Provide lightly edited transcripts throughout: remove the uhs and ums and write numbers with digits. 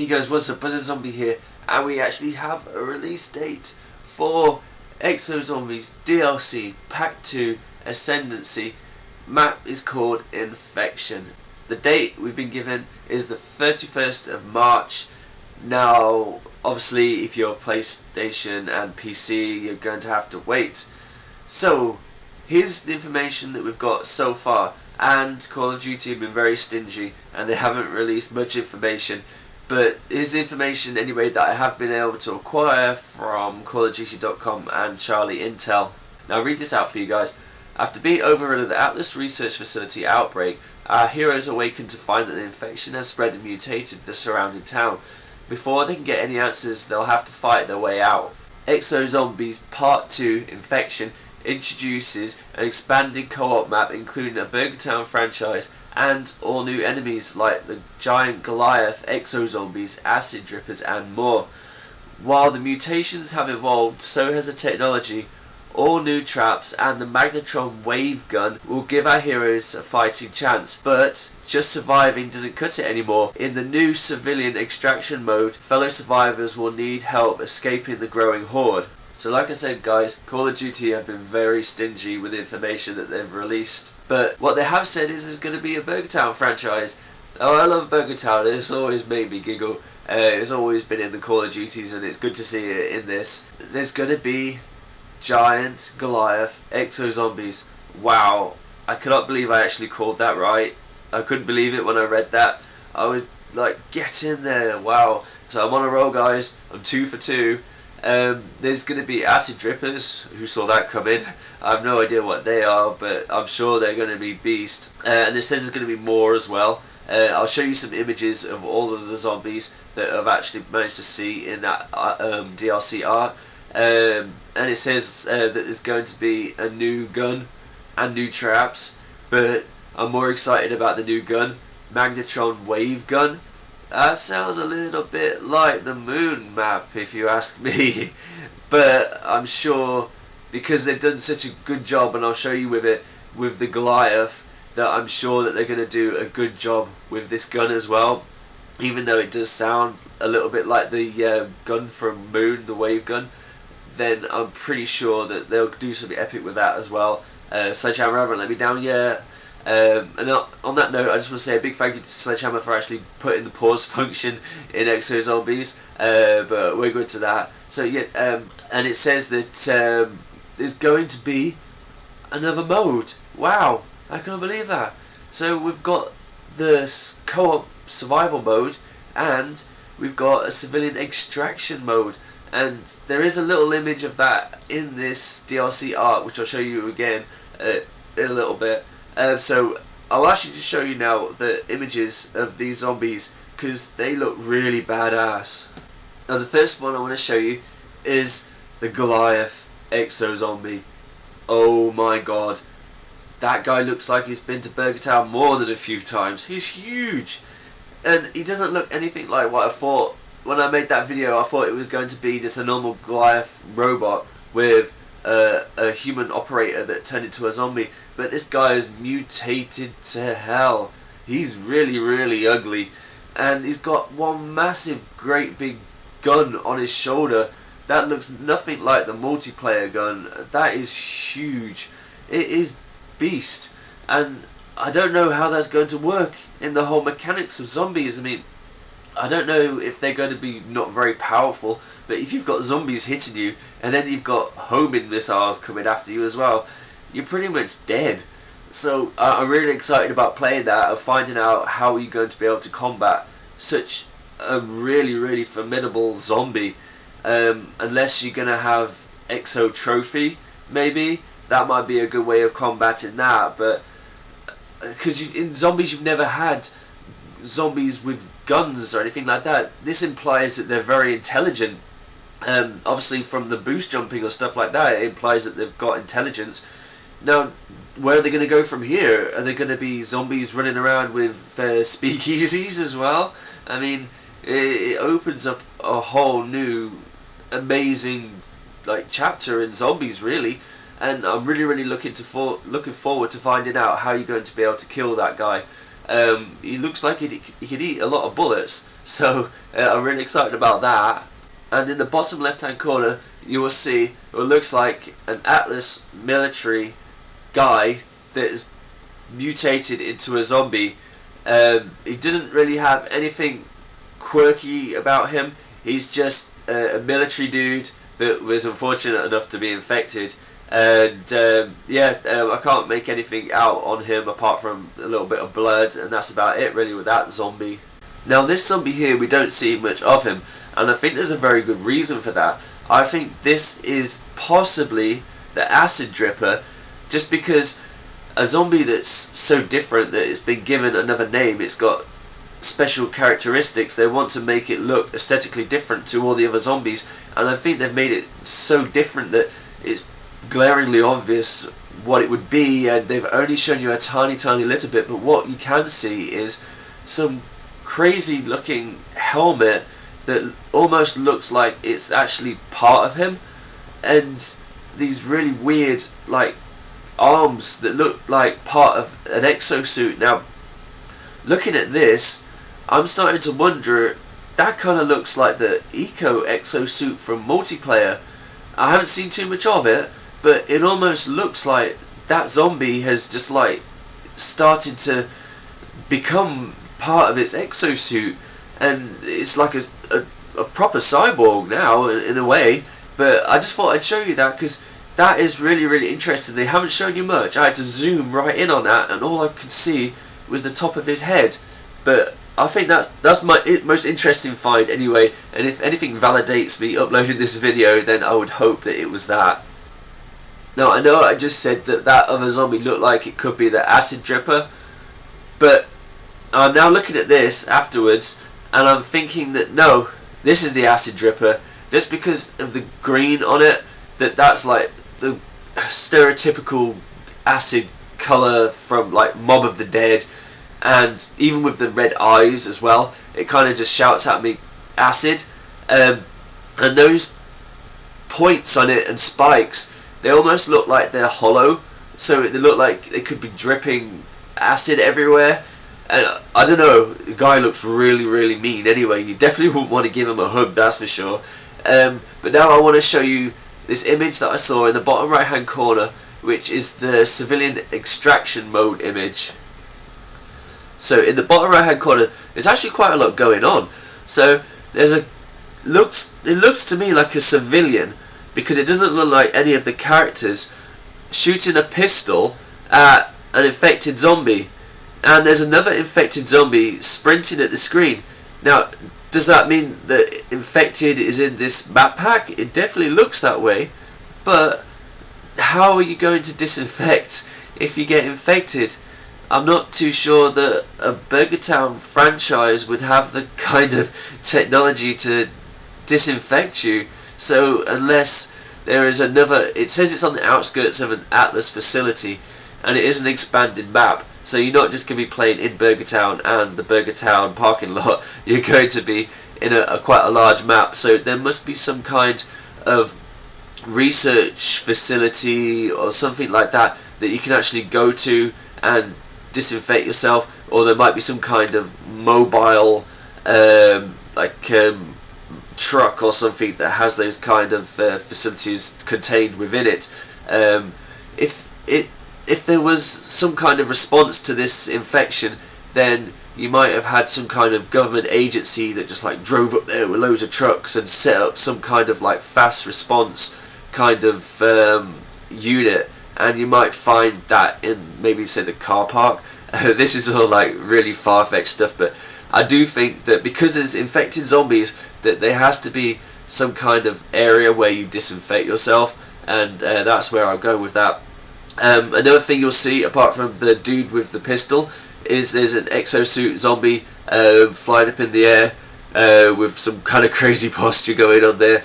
He goes, what's up, Buzzard Zombie here, and we actually have a release date for Exo Zombies DLC Pack 2 Ascendancy. Map is called Infection. The date we've been given is the 31st of March. Now, obviously, if you're PlayStation and PC, you're going to have to wait. So, here's the information that we've got so far. And Call of Duty have been very stingy, and they haven't released much information. But here's the information anyway that I have been able to acquire from CallOfDuty.com and Charlie Intel. Now, I'll read this out for you guys. After being overrun of the Atlas Research Facility outbreak, our heroes awaken to find that the infection has spread and mutated the surrounding town. Before they can get any answers, they'll have to fight their way out. Exo Zombies Part 2 Infection introduces an expanded co-op map including a Burger Town franchise and all new enemies like the giant Goliath, Exo Zombies, Acid Drippers and more. While the mutations have evolved, so has the technology. All new traps and the Magnetron wave gun will give our heroes a fighting chance, but just surviving doesn't cut it anymore. In the new civilian extraction mode, fellow survivors will need help escaping the growing horde. So like I said guys, Call of Duty have been very stingy with the information that they've released, but what they have said is there's going to be a Burger Town franchise. Oh, I love Burger Town, it's always made me giggle. It's always been in the Call of Duties and it's good to see it in this. There's going to be Giant Goliath Exo Zombies. Wow, I cannot believe I actually called that right. I couldn't believe it when I read that. I was like, get in there, wow. So I'm on a roll guys, I'm 2 for 2. There's going to be Acid Drippers, who saw that coming. I have no idea what they are, but I'm sure they're going to be beast. And it says there's going to be more as well. I'll show you some images of all of the zombies that I've actually managed to see in that DLC art. And it says that there's going to be a new gun and new traps, but I'm more excited about the new gun, Magnetron wave gun. That sounds a little bit like the moon map if you ask me, but I'm sure because they've done such a good job, and I'll show you with it with the Goliath, that I'm sure that they're going to do a good job with this gun as well, even though it does sound a little bit like the gun from Moon, the wave gun. Then I'm pretty sure that they'll do something epic with that as well. Sledgehammer haven't let me down yet. And on that note, I just want to say a big thank you to Sledgehammer for actually putting the pause function in Exo Zombies. But we're good to that. So yeah, and it says that there's going to be another mode. Wow, I can't believe that. So we've got the co-op survival mode, and we've got a civilian extraction mode. And there is a little image of that in this DLC art, which I'll show you again in a little bit. So I'll actually just show you now the images of these zombies, because they look really badass. Now the first one I want to show you is the Goliath Exo Zombie. Oh my god. That guy looks like he's been to Burger Town more than a few times. He's huge. And he doesn't look anything like what I thought. When I made that video, I thought it was going to be just a normal Goliath robot with a human operator that turned into a zombie. But this guy is mutated to hell. He's really, really ugly. And he's got one massive, great big gun on his shoulder. That looks nothing like the multiplayer gun. That is huge. It is beast. And I don't know how that's going to work in the whole mechanics of zombies. I mean, I don't know if they're going to be not very powerful, but if you've got zombies hitting you, and then you've got homing missiles coming after you as well, you're pretty much dead. So I'm really excited about playing that and finding out how you're going to be able to combat such a really, really formidable zombie. Unless you're going to have Exo Trophy, maybe. That might be a good way of combating that, but because in zombies you've never had zombies with guns or anything like that. This implies that they're very intelligent. Obviously from the boost jumping or stuff like that, it implies that they've got intelligence. Now, where are they going to go from here? Are they going to be zombies running around with speakeasies as well? I mean, it opens up a whole new amazing chapter in zombies, really. And I'm really looking forward to finding out how you're going to be able to kill that guy. He looks like he could eat a lot of bullets, so I'm really excited about that. And in the bottom left hand corner you will see what looks like an Atlas military guy that is mutated into a zombie. He doesn't really have anything quirky about him. He's just a military dude that was unfortunate enough to be infected, and I can't make anything out on him apart from a little bit of blood, and that's about it really with that zombie. Now this zombie here, we don't see much of him, and I think there's a very good reason for that. I think this is possibly the acid dripper, just because a zombie that's so different that it's been given another name, it's got special characteristics, they want to make it look aesthetically different to all the other zombies, and I think they've made it so different that it's glaringly obvious what it would be, and they've only shown you a tiny little bit, but what you can see is some crazy looking helmet that almost looks like it's actually part of him, and these really weird like arms that look like part of an exosuit. Now looking at this, I'm starting to wonder, that kind of looks like the Eco exosuit from multiplayer. I haven't seen too much of it, but it almost looks like that zombie has just like started to become part of its exosuit, and it's like a proper cyborg now in a way. But I just thought I'd show you that because that is really interesting. They haven't shown you much. I had to zoom right in on that, and all I could see was the top of his head. But I think that's my most interesting find anyway, and if anything validates me uploading this video, then I would hope that it was that. Now I know I just said that that other zombie looked like it could be the acid dripper, but I'm now looking at this afterwards and I'm thinking that no, this is the acid dripper, just because of the green on it, that's like the stereotypical acid colour from like Mob of the Dead, and even with the red eyes as well, it kind of just shouts at me acid, and those points on it and spikes, they almost look like they're hollow, so they look like they could be dripping acid everywhere. And I don't know, the guy looks really mean anyway. You definitely wouldn't want to give him a hug, that's for sure. But now I want to show you this image that I saw in the bottom right hand corner, which is the civilian extraction mode image. So in the bottom right hand corner, there's actually quite a lot going on. So there's it looks to me like a civilian, because it doesn't look like any of the characters, shooting a pistol at an infected zombie, and there's another infected zombie sprinting at the screen. Now, does that mean that infected is in this map pack? It definitely looks that way, but how are you going to disinfect if you get infected? I'm not too sure that a Burger Town franchise would have the kind of technology to disinfect you. So unless there is another, it says it's on the outskirts of an Atlas facility, and it is an expanded map, so you're not just going to be playing in Burger Town and the Burger Town parking lot, you're going to be in a quite a large map, so there must be some kind of research facility or something like that that you can actually go to and disinfect yourself, or there might be some kind of mobile truck or something that has those kind of facilities contained within it. If there was some kind of response to this infection, then you might have had some kind of government agency that just like drove up there with loads of trucks and set up some kind of like fast response kind of unit, and you might find that in maybe say the car park. This is all like really far-fetched stuff, but I do think that because there's infected zombies, that there has to be some kind of area where you disinfect yourself, and that's where I'll go with that. Another thing you'll see, apart from the dude with the pistol, is there's an exosuit zombie flying up in the air with some kind of crazy posture going on there.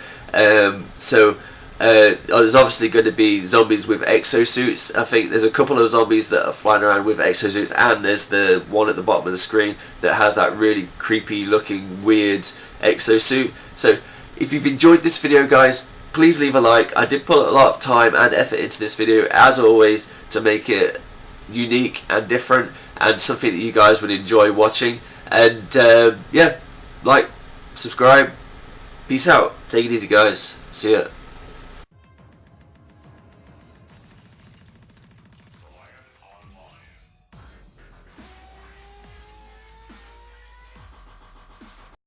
There's obviously going to be zombies with exosuits. I think there's a couple of zombies that are flying around with exosuits, and there's the one at the bottom of the screen that has that really creepy looking weird exosuit. So if you've enjoyed this video, guys, please leave a like. I did put a lot of time and effort into this video, as always, to make it unique and different, and something that you guys would enjoy watching. And yeah, like, subscribe, peace out, take it easy guys, see ya.